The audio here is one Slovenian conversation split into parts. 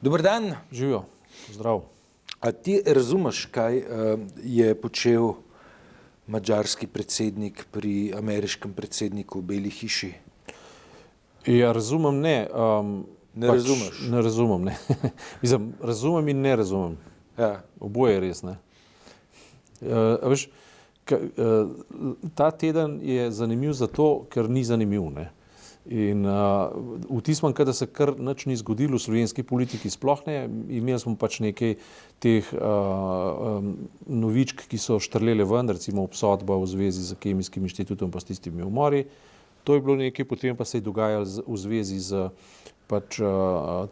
Dober dan. Živijo, zdrav. A ti razumeš, kaj je počel madžarski predsednik pri ameriškem predsedniku v Beli hiši? Ja, razumem, ne. Ne razumeš? Ne razumem, ne. Mislim, razumem in ne razumem. Ja. Oboje je res, ne. Veš, ta teden je zanimiv zato, ker ni zanimiv, ne. In vtis imam, da se kar nič ni zgodilo v slovenski politiki sploh ne. Imeli smo pač nekaj teh novičk, ki so štrlele ven, recimo obsodba v zvezi z Kemijskim inštitutom pa s tistimi umori. To je bilo nekaj, potem pa se je dogajalo v zvezi z pač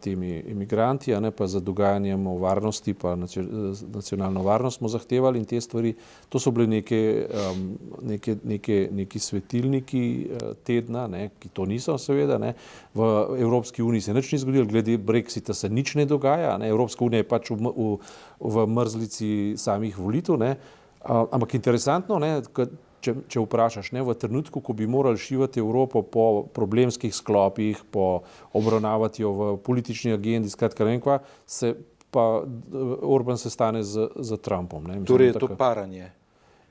temi imigranti, a ne, pa z dogajanjem o varnosti, pa nacionalno varnost smo zahtevali in te stvari. To so bile neki svetilniki tedna, ne, ki to niso seveda, ne. V Evropski uniji se nič ni zgodilo, glede Brexita se nič ne dogaja, ne. Evropska unija je pač v mrzlici samih volitev, ne. Ampak interesantno, ne, če vprašaš, ne, v trenutku, ko bi morali šivati Evropo po problemskih sklopih, po obravnavati jo v politični agendi, skratka ne vem kva, se pa Orban sestane z Trumpom. Ne. Torej je to paranje.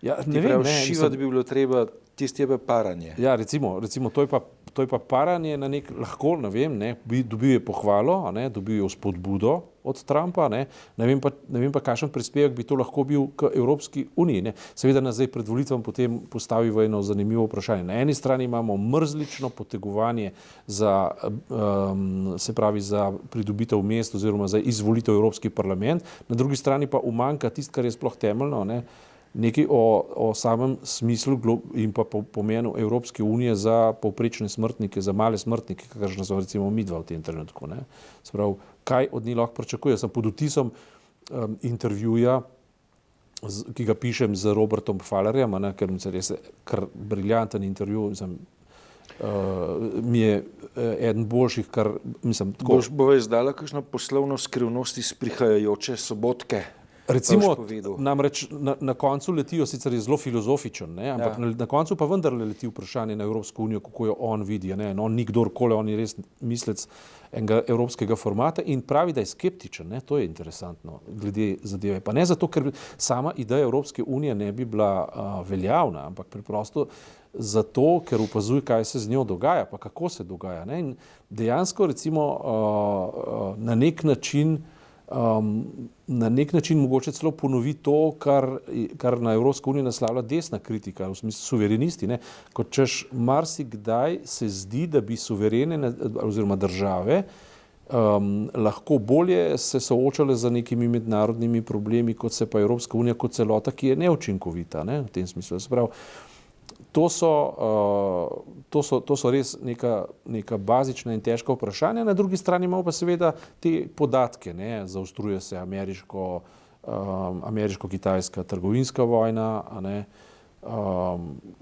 Ja, ne vem, ne. Šivati bi bilo treba, tisti je pa paranje. Ja, recimo, to je pa paranje na nek, lahko, ne vem, ne, dobil je pohvalo, a ne, dobil je spodbudo od Trumpa, ne vem pa kakšen prispevek bi to lahko bil k Evropski uniji, ne. Seveda nas zdaj pred volitvami potem postavi v eno zanimivo vprašanje. Na eni strani imamo mrzlično potegovanje za, se pravi, za pridobitev mest oziroma za izvolitev Evropski parlament, na drugi strani pa umanjka tisto, kar je sploh temeljno, ne, nekaj o samem smislu in pa pomenu Evropske unije za povprečne smrtnike, za male smrtnike, kakršna so recimo midva v tem trenutku, ne. Se pravi, kaj od njih lahko pričakuje. Sem pod vtisom intervjuja, ki ga pišem z Robertom Fallerjem, ne, ker je res kar briljanten intervju, mi je eden boljših, kar mislim tako. Bova izdala kakšno poslovno skrivnost iz prihajajoče sobotke? Recimo, namreč na koncu letijo, sicer je zelo filozofičen, ne, ampak na koncu pa vendarle leti vprašanje na Evropsko unijo, kako jo on vidi, ne, on ni kdorkoli, on je res mislec enega evropskega formata in pravi, da je skeptičen, ne, to je interesantno glede zadeve. Pa ne zato, ker sama ideja Evropske unije ne bi bila veljavna, ampak preprosto zato, ker opazuje, kaj se z njo dogaja, pa kako se dogaja, ne, in dejansko recimo na nek način mogoče celo ponovi to, kar na Evropsko unijo naslavlja desna kritika, v smislu suverenisti, ne, kot češ marsikdaj se zdi, da bi suverene oziroma države lahko bolje se soočale z nekimi mednarodnimi problemi, kot se pa Evropska unija kot celota, ki je neučinkovita, ne, v tem smislu. Se pravi, to so res neka bazična in težka vprašanja, na drugi strani imamo pa seveda te podatke, ne, zaostruje se ameriško-kitajska trgovinska vojna, a ne,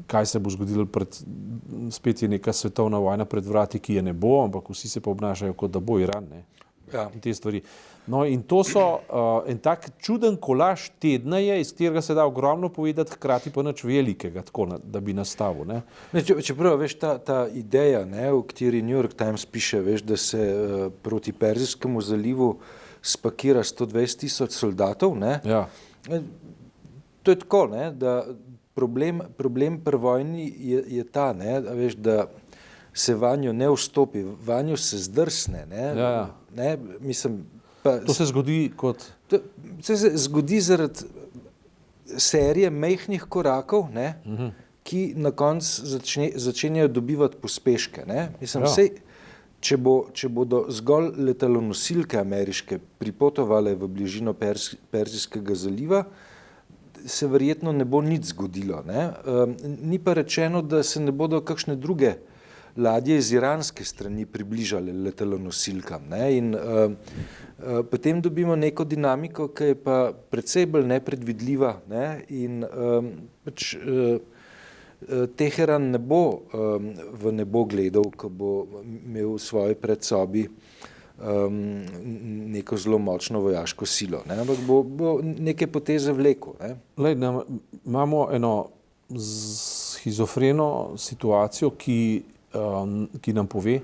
kaj se bo zgodilo spet je neka svetovna vojna pred vrati, ki je ne bo, ampak vsi se pa obnašajo, kot da bo Iran, ne. Ja. In te stvari. No, in to so en tak čuden kolaž tedna je, iz katerega se da ogromno povedati, hkrati pa nič velikega, tako da bi nastavil, ne. Čeprav, veš, ta ideja, ne, v kateri New York Times piše, veš, da se proti Perzijskemu zalivu spakira 120,000 soldatov, ne. Ja. To je tako, ne, da problem pri vojni je ta, ne, veš, da se vanjo ne vstopi, vanjo se zdrsne, ne. Ja. Ne, mislim, to se zgodi kot... Se zgodi zaradi serije majhnih korakov, ne, ki na koncu začenjajo dobivati pospeške, ne. Mislim, sej, če bodo zgolj letalonosilke ameriške pripotovale v bližino Perzijskega zaliva, se verjetno ne bo nič zgodilo, ne. Ni pa rečeno, da se ne bodo kakšne druge ladje iz iranske strani približale letalonosilkam, ne, in potem dobimo neko dinamiko, ki je pa precej bolj nepredvidljiva, ne, in pač Teheran ne bo v nebo gledal, ko bo imel v svoji predsobi neko zelo močno vojaško silo, ne, ampak bo neke poteze vlekel, ne. Glej, imamo eno shizofreno situacijo, ki nam pove,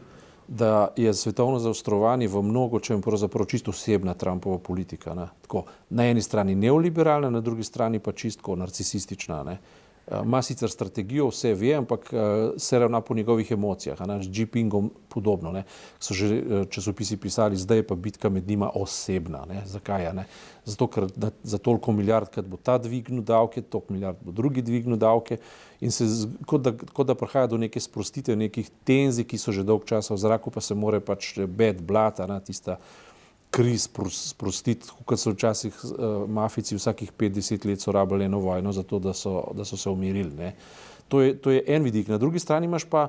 da je svetovno zaostrovanje v mnogočem pravzaprav čisto osebna Trumpova politika. Ne? Tako, na eni strani neoliberalna, na drugi strani pa čisto narcisistična. Ne? Ima sicer strategijo, vse ve, ampak se ravna po njegovih emocijah. Z Jinpingom podobno. Ne? So že časopisi pisali, zdaj je pa bitka med njima osebna. Ne? Zakaj? Ne? Zato, ker za toliko milijard, kad bo ta dvignil davke, toliko milijard bo drugi dvignil davke in se kot da prihaja do neke sprostitve, nekih tenzij, ki so že dolg časa v zraku, pa se more pač bed blata, tista kriz sprostiti, kot so včasih mafijci vsakih 50 let so rabili eno vojno za to, da so se umirili. Ne. To je en vidik. Na drugi strani imaš pa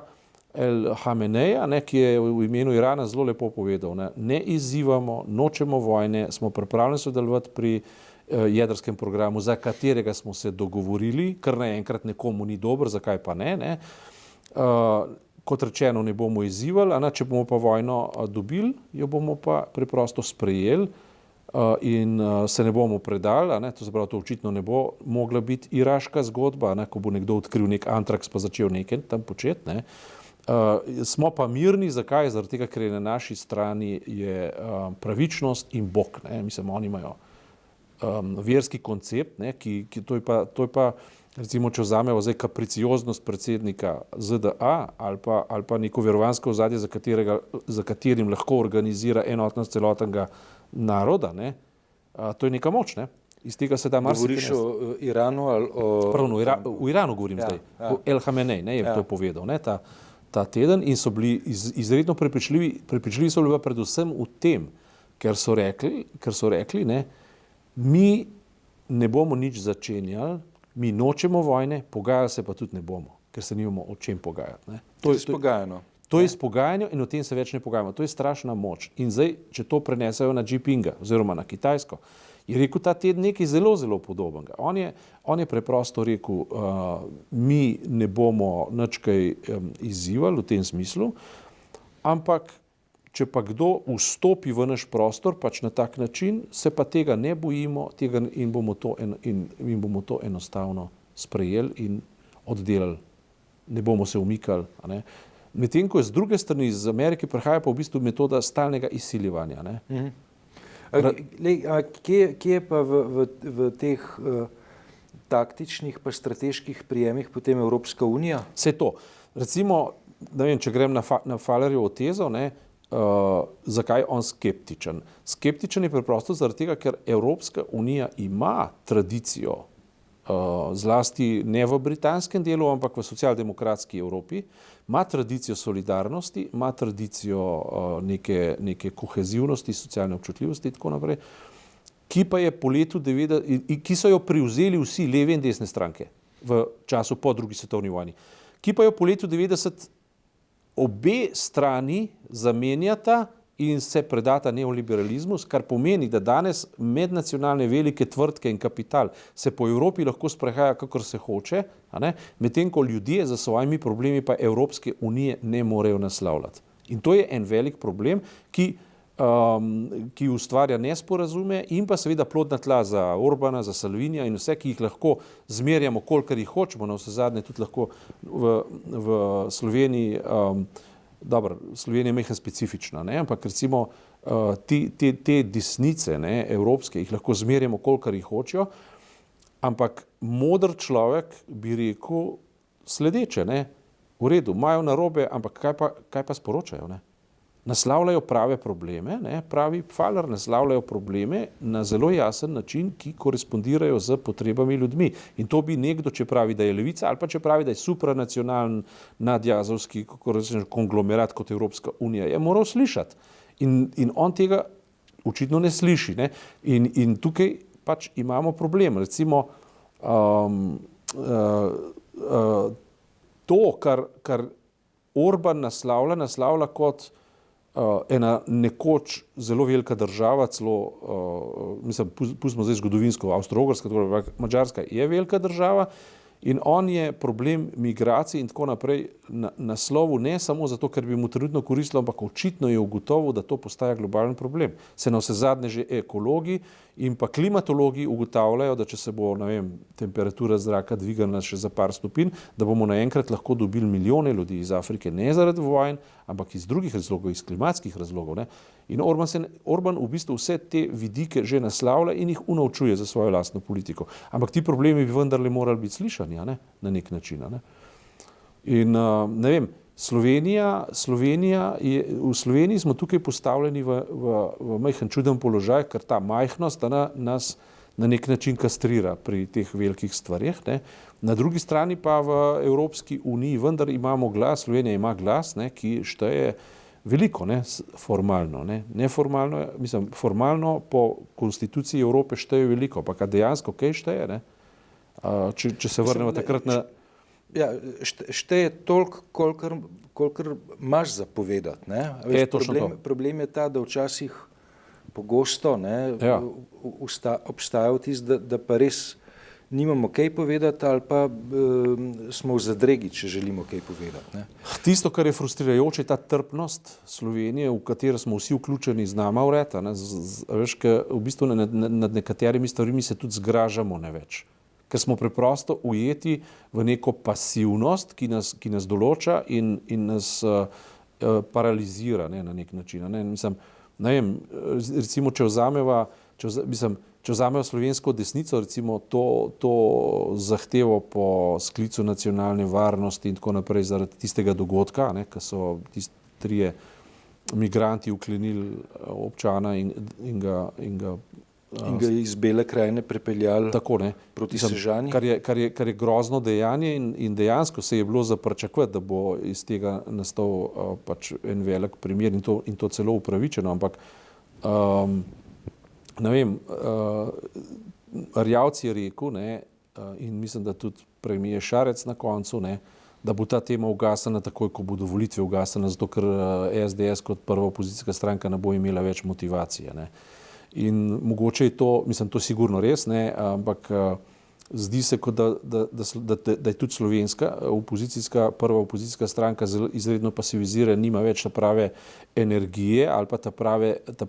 El Hameneja, ki je v imenu Irana zelo lepo povedal, ne izzivamo, nočemo vojne, smo pripravljeni sodelovati pri jedrskem programu, za katerega smo se dogovorili, kar naenkrat nekomu ni dobro, zakaj pa ne. Kot rečeno, ne bomo izzivali, če bomo pa vojno dobili, jo bomo pa preprosto sprejeli in se ne bomo predali. To se pravi, to očitno ne bo mogla biti iraška zgodba, ko bo nekdo odkril nek antraks pa začel nekaj tam početi. Smo pa mirni, zakaj? Zaradi tega, ker je na naši strani je pravičnost in Bog. Mislim, oni imajo verski koncept, to je pa recimo, če vzamemo zdaj kapricioznost predsednika ZDA ali pa neko verovansko ozadje, za katerim lahko organizira enotnost celotnega naroda, to je neka moč. Iz tega se da marsikaj. Govoriš o Iranu ali o... Pravno, v Iranu govorim zdaj. El Hamenej je to povedal ta teden in so bili izredno prepričljivi so bili pa predvsem v tem, ker so rekli, mi ne bomo nič začenjali, mi nočemo vojne, pogajali se pa tudi ne bomo, ker se nimamo o čem pogajati. To je izpogajano. To je izpogajanje in o tem se več ne pogajamo. To je strašna moč. In zdaj, če to prenesajo na Jinpinga oziroma na Kitajsko, je rekel ta teden nekaj zelo, zelo podobnega. On je preprosto rekel, mi ne bomo nič kaj izzivali v tem smislu, ampak če pa kdo vstopi v naš prostor, pač na tak način, se pa tega ne bojimo in bomo to enostavno sprejeli in oddelali. Ne bomo se umikali. Medtem ko z druge strani iz Amerike prihaja pa v bistvu metoda stalnega izsiljevanja. Kje je pa v teh taktičnih pa strateških prijemih potem Evropska unija? Vse to. Recimo, če grem na Fallerjevo tezo, zakaj je on skeptičen? Skeptičen je preprosto zaradi tega, ker Evropska unija ima tradicijo, zlasti ne v britanskem delu, ampak v socialdemokratski Evropi, ima tradicijo solidarnosti, ima tradicijo neke kohezivnosti, socialne občutljivosti in tako naprej, ki pa je po letu 90, ki so jo prevzeli vsi leve in desne stranke v času po drugi svetovni vojni, ki pa jo po letu 90 obe strani zamenjata in se predata neoliberalizmu, kar pomeni, da danes mednacionalne velike tvrtke in kapital se po Evropi lahko sprehaja, kakor se hoče, medtem ko ljudje za svojimi problemi pa Evropske unije ne morejo naslavljati. In to je en velik problem, ki ustvarja nesporazume in pa seveda plodna tla za Orbana, za Salvinija in vse, ki jih lahko zmerjamo, kolikor jih hočemo, na vse zadnje tudi lahko v Sloveniji. Dobro, Slovenija je majhna specifična, ampak recimo te desnice evropske jih lahko zmerjamo, kolikor jih hočejo, ampak moder človek bi rekel sledeče, v redu, imajo narobe, ampak kaj pa sporočajo? Naslavljajo prave probleme, pravi Faller, naslavljajo probleme na zelo jasen način, ki korespondirajo z potrebami ljudmi. In to bi nekdo, če pravi, da je levica, ali pa če pravi, da je supranacionalen nadjazovski konglomerat kot Evropska unija, je moral slišati. In on tega očitno ne sliši. In tukaj pač imamo problem. Recimo to, kar Orban naslavlja kot ena nekoč zelo velika država, mislim, pustimo zdaj zgodovinsko, Avstro-Ogrska, Madžarska je velika država in on je problem migracij in tako naprej naslovil ne samo zato, ker bi mu trenutno koristilo, ampak očitno je ugotovil, da to postaja globalen problem. Se na vse zadnje že ekologi In pa klimatologi ugotavljajo, da če se bo, ne vem, temperatura zraka dvignila še za par stopinj, da bomo naenkrat lahko dobili milijone ljudi iz Afrike, ne zaradi vojn, ampak iz drugih razlogov, iz klimatskih razlogov. Ne. In Orban v bistvu vse te vidike že naslavlja in jih unovčuje za svojo lastno politiko. Ampak ti problemi bi vendarle morali biti slišani, a ne, na nek način. A ne. In ne vem, v Sloveniji smo tukaj postavljeni v majhen čuden položaj, ker ta majhnost nas na nek način kastrira pri teh velikih stvareh. Ne. Na drugi strani pa v Evropski uniji vendar imamo glas, Slovenija ima glas, ne, ki šteje veliko, ne, formalno. Ne. Neformalno, mislim, formalno po konstituciji Evrope šteje veliko, pa kaj dejansko kaj šteje, ne. Če se vrnemo takrat na... Ja, šteje toliko, kolikor imaš za povedati. Problem je ta, da včasih pogosto obstaja vtis, da pa res nimamo kaj povedati ali pa smo v zadregi, če želimo kaj povedati. Ne. Tisto, kar je frustrirajoče, je ta trpnost Slovenije, v katero smo vsi vključeni z nama vred. Veš, v bistvu nad nekaterimi stvarmi se tudi zgražamo ne več. Ker smo preprosto ujeti v neko pasivnost, ki nas določa in nas paralizira, ne, na nek način. Ne. Mislim, ne vem, recimo, če vzamemo slovensko desnico, recimo to zahtevo po sklicu nacionalne varnosti in tako naprej zaradi tistega dogodka, ne, ko so tisti 3 migranti uklenili občana in ga iz Bele krajine pripeljali tako, proti Sežani. Kar je grozno dejanje in dejansko se je bilo za pričakovati, da bo iz tega nastal pač en velik primer in to celo upravičeno, ampak ne vem, Erjavec je rekel, ne, in mislim, da tudi premier Šarec na koncu, ne, da bo ta tema ugasnila takoj, ko bodo volitve ugasnile, zato ker SDS kot prva opozicijska stranka ne bo imela več motivacije. Ne. In mogoče je to, mislim, to sigurno res, ne, ampak zdi se, kot da je tudi slovenska prva opozicijska stranka izredno pasivizira, nima več ta prave energije ali pa ta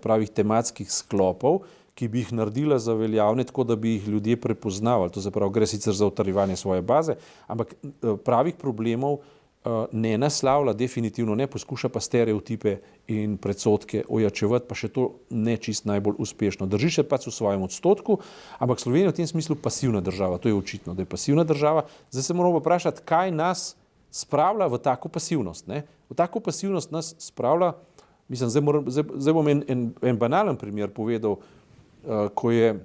pravih tematskih sklopov, ki bi jih naredila za veljavne, tako da bi jih ljudje prepoznavali. To se pravi, gre sicer za utrjevanje svoje baze, ampak pravih problemov ne naslavlja, definitivno ne, poskuša pa stereotipe in predsodke ojačevati, pa še to ne čist najbolj uspešno. Drži se pač v svojem odstotku, ampak Slovenija je v tem smislu pasivna država, to je očitno, da je pasivna država. Zdaj se moramo vprašati, kaj nas spravlja v tako pasivnost. Ne? V tako pasivnost nas spravlja, mislim, zdaj bom en banalen primer povedal, ko je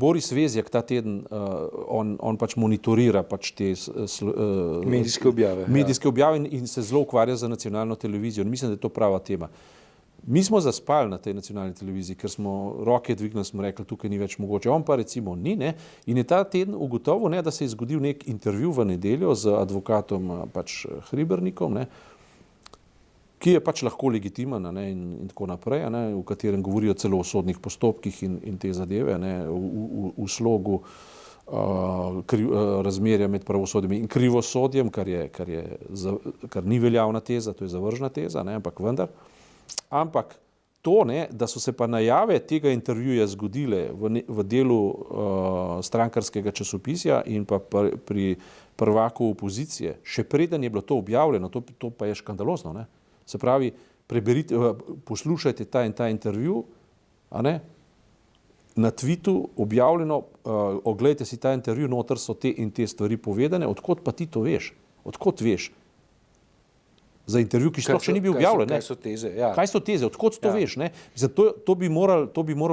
Boris Vezjak ta teden, on pač monitorira pač te medijske objave in se zelo ukvarja za nacionalno televizijo. In mislim, da je to prava tema. Mi smo zaspali na tej nacionalni televiziji, ker smo roke dvignili, smo rekli, tukaj ni več mogoče. On pa recimo ni, ne? In je ta teden ugotovil, ne, da se je zgodil nek intervju v nedeljo z advokatom pač Hribernikom, ne, ki je pač lahko legitimen, ne, in tako naprej, ne, v katerem govorijo celo o sodnih postopkih in te zadeve, ne, v slogu razmerja med pravosodjem in krivosodjem, kar ni veljavna teza, to je zavržna teza, ne, ampak vendar. Ampak to, ne, da so se pa najave tega intervjuja zgodile v delu strankarskega časopisja in pa pri prvaku opozicije, še preden je bilo to objavljeno, to pa je škandalozno, ne. Se pravi, poslušajte ta in ta intervju, a ne, na Twitu objavljeno, oglejte si ta intervju, noter so te in te stvari povedane, odkot pa ti to veš? Odkot veš? Za intervju, ki sploh še ni bil objavljen. Kaj so teze? Ja. Kaj so teze? Odkot to veš? Ne? To bi moral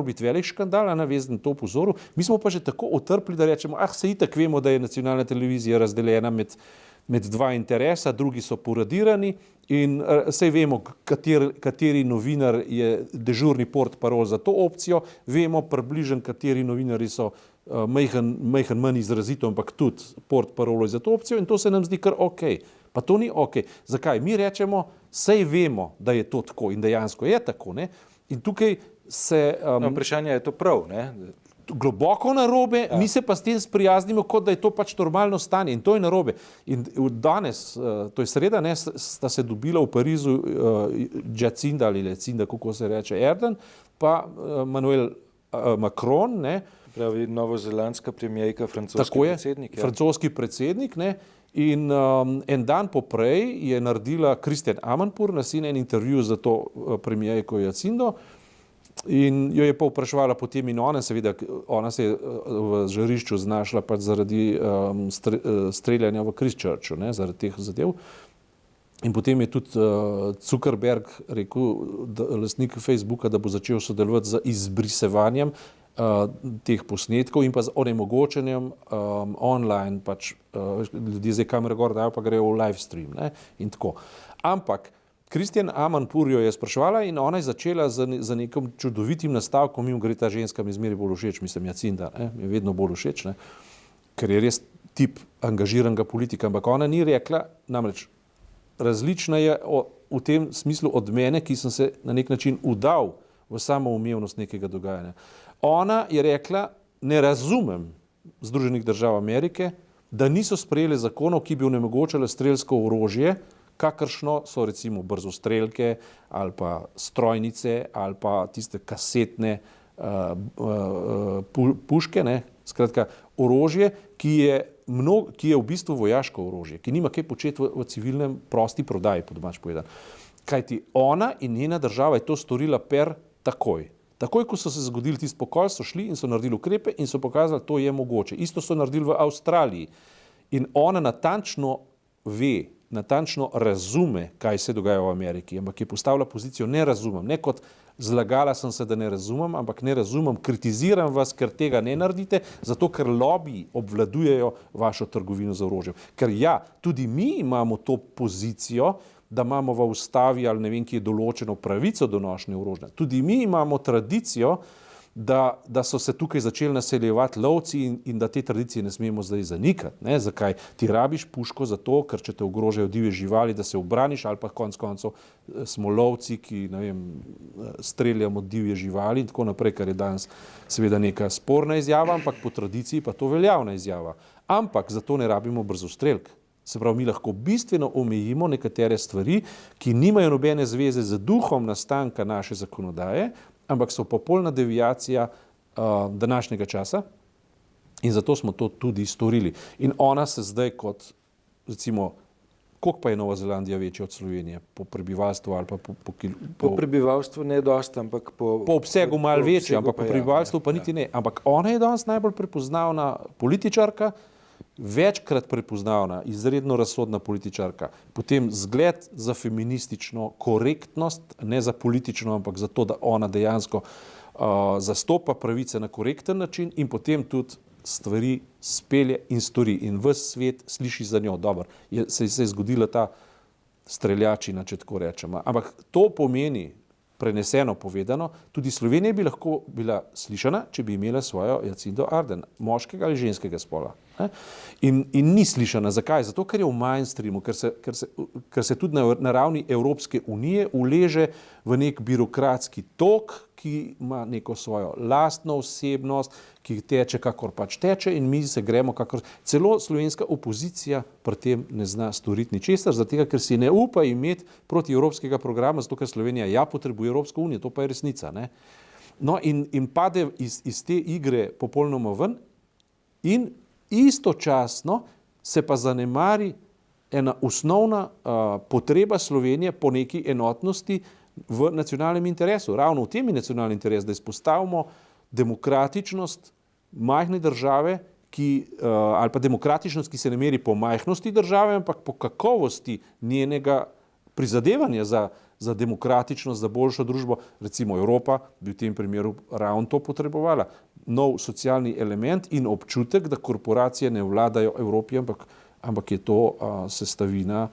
biti velik škandal, navezan to upozoril. Mi smo pa že tako otrpli, da rečemo, se itak vemo, da je nacionalna televizija razdeljena med dva interesa, drugi so poradirani in saj vemo, kateri novinar je dežurni portparol za to opcijo, vemo približno, kateri novinari so majhen manj izrazito, ampak tudi portparolo za to opcijo in to se nam zdi kar okej. Pa to ni okej. Zakaj? Mi rečemo, saj vemo, da je to tako in dejansko je tako. Ne? In tukaj se... Vprašanje je to prav, ne? globoko narobe, mi se pa s tem sprijaznimo, kot da je to pač normalno stanje in to je narobe. In danes, to je sreda, ne, sta se dobila v Parizu Jacinda ali Lecinda, kako se reče, Erdogan, pa Emmanuel Macron, ne. Pravi novozelandska premijerka, francoski predsednik. Tako je, francoski predsednik, ne. In en dan poprej je naredila Christiane Amanpour na CNN intervju za to premijerko Jacindo in jo je pa vprašala potem in ona se je v žarišču znašla pač zaradi streljanja v Christchurchu, ne, zaradi teh zadev. In potem je tudi Zuckerberg rekel, lastnik Facebooka, da bo začel sodelovati z izbrisevanjem teh posnetkov in pa z onemogočenjem online, pač ljudje zdaj kamere gor dajo, pa grejo v live stream, ne, in tako. Ampak Christiane Amanpour jo je spraševala in ona je začela z nekim čudovitim nastavkom, mimo gre ta ženska mi zmeraj bolj všeč, mislim Jacinda, ne, mi je vedno bolj všeč, ne, ker je res tip angažiranega politika, ampak ona ni rekla, namreč različna je v tem smislu od mene, ki sem se na nek način udal v samoumevnost nekega dogajanja. Ona je rekla, ne razumem Združenih držav Amerike, da niso sprejeli zakonov, ki bi onemogočali strelsko orožje, kakršno so recimo brzostrelke ali pa strojnice ali pa tiste kasetne puške, ne, skratka orožje, ki je v bistvu vojaško orožje, ki nima kaj početi v civilnem prosti prodaji, po domač povedano. Kajti ona in njena država je to storila takoj. Takoj, ko so se zgodili tisti pokol, so šli in so naredili ukrepe in so pokazali, to je mogoče. Isto so naredili v Avstraliji. In ona natančno ve, natančno razume, kaj se dogaja v Ameriki, ampak je postavila pozicijo ne razumem. Ne kot zlagala sem se, da ne razumem, ampak ne razumem, kritiziram vas, ker tega ne naredite, zato ker lobiji obvladujejo vašo trgovino z orožjem. Ker ja, tudi mi imamo to pozicijo, da imamo v ustavi ali ne vem, ki je določeno pravico do nošnje orožja. Tudi mi imamo tradicijo, da so se tukaj začeli naseljevati lovci in da te tradicije ne smemo zdaj zanikati. Ne? Zakaj? Ti rabiš puško zato, ker če te ogrožajo divje živali, da se obraniš, ali pa konec koncev smo lovci, ki ne vem, streljamo divje živali in tako naprej, kar je danes seveda neka sporna izjava, ampak po tradiciji pa to veljavna izjava. Ampak zato ne rabimo brzostrelk. Se pravi, mi lahko bistveno omejimo nekatere stvari, ki nimajo nobene zveze z duhom nastanka naše zakonodaje, ampak so popolna deviacija današnjega časa in zato smo to tudi storili. In ona se zdaj kot, recimo, koliko pa je Nova Zelandija večja od Slovenije po prebivalstvu ali pa po prebivalstvu ne dosti, ampak po obsegu malo večja, ampak po prebivalstvu pa niti ne. Ampak ona je danes najbolj prepoznavna političarka, večkrat prepoznavna, izredno razsodna političarka, potem zgled za feministično korektnost, ne za politično, ampak za to, da ona dejansko zastopa pravice na korekten način in potem tudi stvari spelje in stori in ves svet sliši za njo. Dobro, se je zgodila ta streljačina, če tako rečemo. Ampak to pomeni, preneseno povedano, tudi Slovenija bi lahko bila slišana, če bi imela svojo Jacindo Ardern, moškega ali ženskega spola. In ni slišana. Zakaj? Zato, ker je v mainstreamu, ker se tudi na ravni Evropske unije uleže v nek birokratski tok, ki ima neko svojo lastno osebnost, ki teče, kakor pač teče in mi se gremo, kakor... Celo slovenska opozicija pri tem ne zna storiti ničesar, zato ker si ne upa imeti proti evropskega programa, zato ker Slovenija potrebuje Evropsko unijo, to pa je resnica, ne? No in pade iz te igre popolnoma ven in istočasno se pa zanemari ena osnovna potreba Slovenije po neki enotnosti v nacionalnem interesu. Ravno v tem je nacionalni interes, da izpostavimo demokratičnost majhne države, ali pa demokratičnost, ki se ne meri po majhnosti države, ampak po kakovosti njenega prizadevanja za demokratičnost, za boljšo družbo. Recimo Evropa bi v tem primeru ravno to potrebovala. Nov socialni element in občutek, da korporacije ne vladajo Evropi, ampak je to sestavina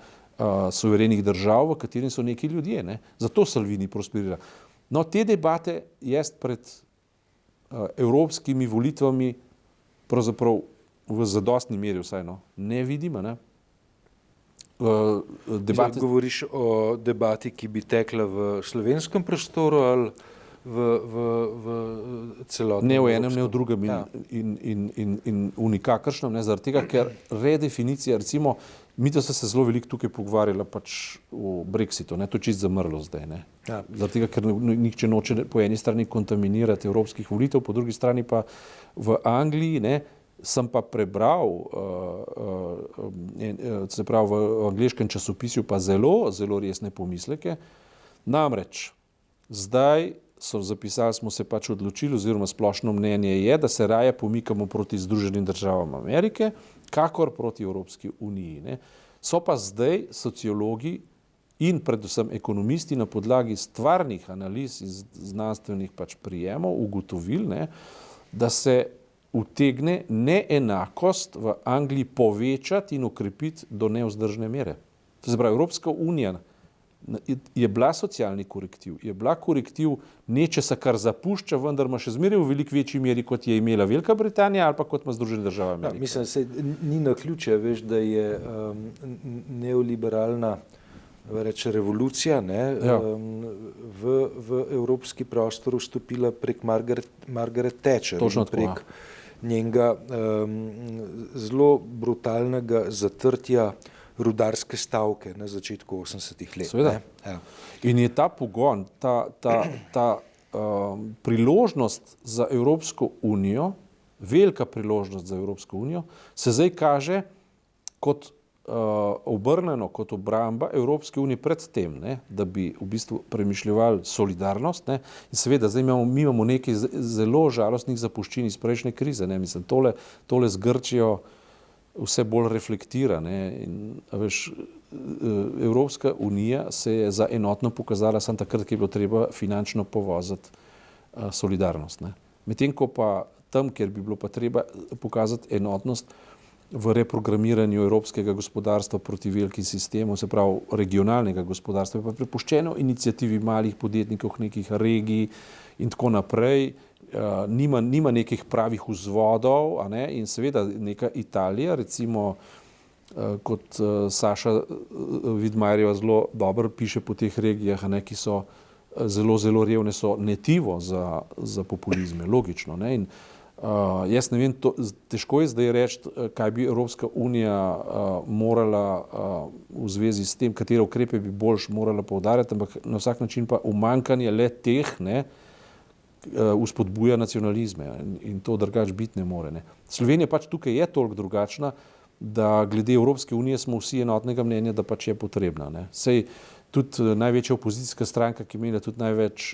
suverenih držav, v katerih so neki ljudje. Ne? Zato Salvini prosperira. No, te debate jaz pred evropskimi volitvami pravzaprav v zadostni meri vsaj ne vidim. Ne? Govoriš o debati, ki bi tekla v slovenskem prostoru ali v celotnem. Ne v enem, ne v drugem in v nikakršnem, ne, zaradi tega, ker redefinicija, recimo, mi to se zelo veliko tukaj pogovarjali pač o Brexitu, ne, to je čisto zamrlo zdaj, ne. Zaradi tega, ker nihče noče po eni strani kontaminirati evropskih volitev, po drugi strani pa v Angliji, ne, sem pa prebral, se pravi v angleškem časopisju pa zelo resne pomisleke, namreč zdaj so zapisali, smo se pač odločili, oziroma splošno mnenje je, da se raje pomikamo proti Združenim državam Amerike, kakor proti Evropski uniji, ne. So pa zdaj sociologi in predvsem ekonomisti na podlagi stvarnih analiz in znanstvenih pač prijemov ugotovili, ne, da se utegne neenakost v Angliji povečati in okrepiti do nevzdržne mere. To se pravi, Evropska unija je bila socialni korektiv, je bila korektiv nečesa, kar zapušča, vendar ima še zmeraj v veliko večji meri, kot je imela Velika Britanija ali pa kot ima Združene države Amerike. Mislim, se ni naključje, veš, da je neoliberalna revolucija, ne, v evropski prostor vstopila prek Margaret Thatcher. Točno tako, prek njenega zelo brutalnega zatrtja rudarske stavke na začetku 80-ih let. Seveda. In je ta pogon, ta priložnost za Evropsko unijo, velika priložnost za Evropsko unijo, se zdaj kaže kot obrnjeno, kot obramba Evropske unije pred tem, ne, da bi v bistvu premišljevali solidarnost, ne, in seveda zdaj mi imamo nekaj zelo žalostnih zapuščin iz prejšnje krize, ne, mislim, tole z Grčijo vse bolj reflektira, ne, in veš, Evropska unija se je za enotno pokazala samo takrat, ko je bilo treba finančno povoziti solidarnost, ne. Medtem ko pa tam, kjer bi bilo pa treba pokazati enotnost v reprogramiranju evropskega gospodarstva proti velikim sistemom, se pravi regionalnega gospodarstva, je pa prepuščeno inicijativi malih podjetnikov, nekih regij in tako naprej, nima nekih pravih vzvodov, a ne, in seveda neka Italija, recimo kot Saša Vidmarjeva zelo dobro piše po teh regijah, a ne, ki so zelo revne, so netivo za populizme, logično, ne, in jaz ne vem, težko je zdaj reči, kaj bi Evropska unija morala v zvezi s tem, katere ukrepe bi boljš morala poudarjati, ampak na vsak način pa umanjkanje le teh, ne, vzpodbuja nacionalizme in to drugač biti ne more, ne. Slovenija pač tukaj je toliko drugačna, da glede Evropske unije smo vsi enotnega mnenja, da pač je potrebna, ne. Sej tudi največja opozicijska stranka, ki ima tudi največ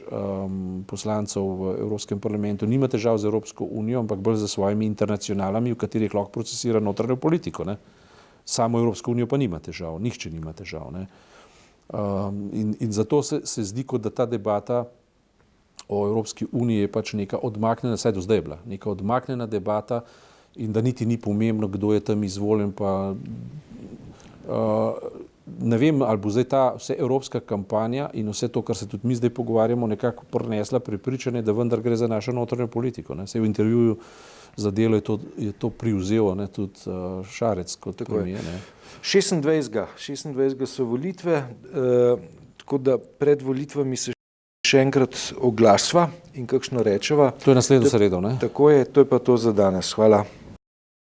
poslancev v Evropskem parlamentu, nima težav z Evropsko unijo, ampak bolj za svojimi internacionalami, v katerih lahko procesira notranjo politiko, ne. Samo Evropsko unijo pa nima težav, nihče nima težav, ne. In zato se zdi, kot da ta debata o Evropski uniji je pač neka odmaknjena, saj do zdaj je bila, neka odmaknjena debata in da niti ni pomembno, kdo je tam izvoljen, pa ne vem, ali bo zdaj ta vse evropska kampanja in vse to, kar se tudi mi zdaj pogovarjamo, nekako prinesla prepričanje, da vendar gre za našo notranjo politiko, ne. Saj v intervjuju za Delo je to privzel, ne, tudi Šarec kot premier, ne. 26. so volitve, tako da pred volitvami se še enkrat oglasva in kakšno rečeva. To je naslednjo sredo, ne? Tako je, to je pa to za danes. Hvala.